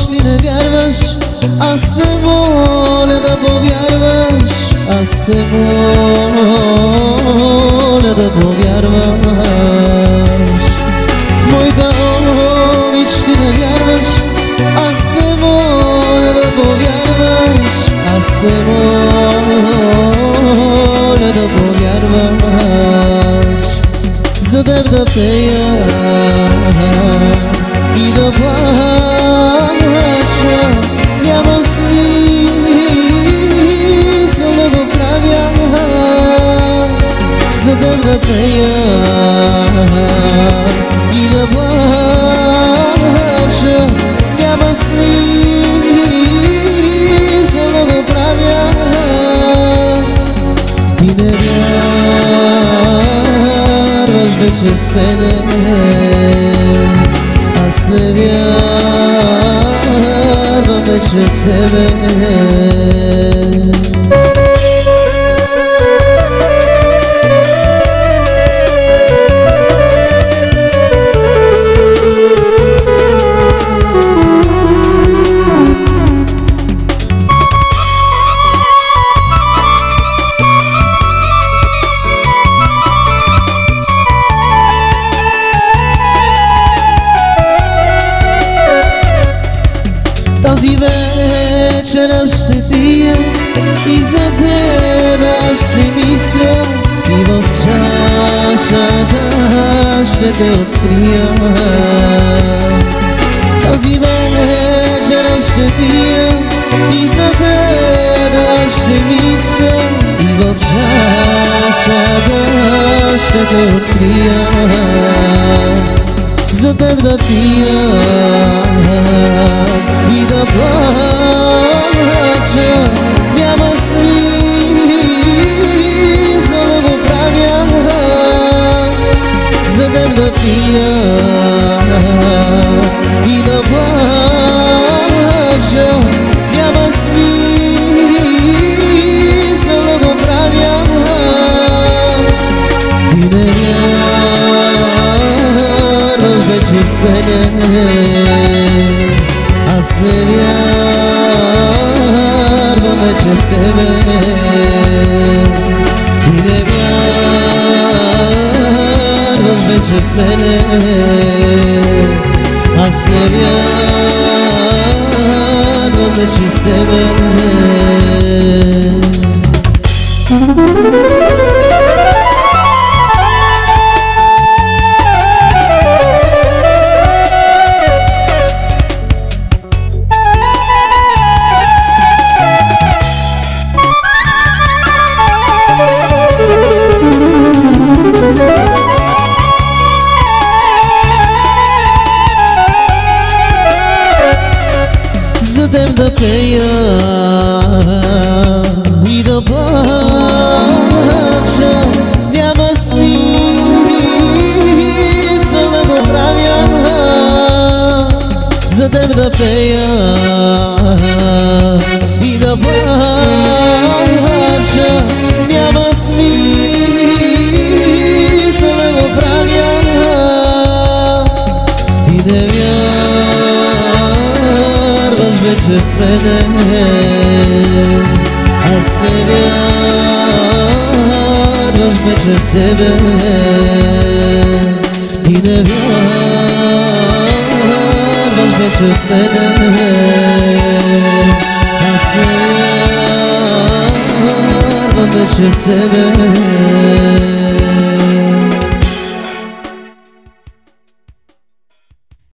ти не вярваш, аз те моля да повярваш, аз те моля да повярваш. Моята обич ти не вярваш, аз те моля да повярваш, аз те моля да повярваш. За теб да пея и да плача, няма смисъл да го правя. За теб да пея и да плача, няма смисъл да го правя. Ти не вярваш вече в мене, аз не вярвам вече в тебе. Тази вечер ще пия и за тебе ще мисля, и в чашата ще те открия. Тази вечер ще пия и за тебе ще мисля, и в чашата ще те открия. За теб да пия и да плача, няма смисъл да го правя. За теб да пия и да плача, няма смисъл да го правя. Ти не вярваш вече в мене, аз не вярвам вече в тебе. Ти не вярваш вече в мене, аз не вярвам вече в тебе. За теб да пея и да плача, няма смисъл да го правя. За теб да пея и да плача, няма смисъл да го правя. Ти не вярваш вече в мене, аз не вярваш вече в тебе. Ти не вярваш вече в мене, аз не вярвам вече в тебе.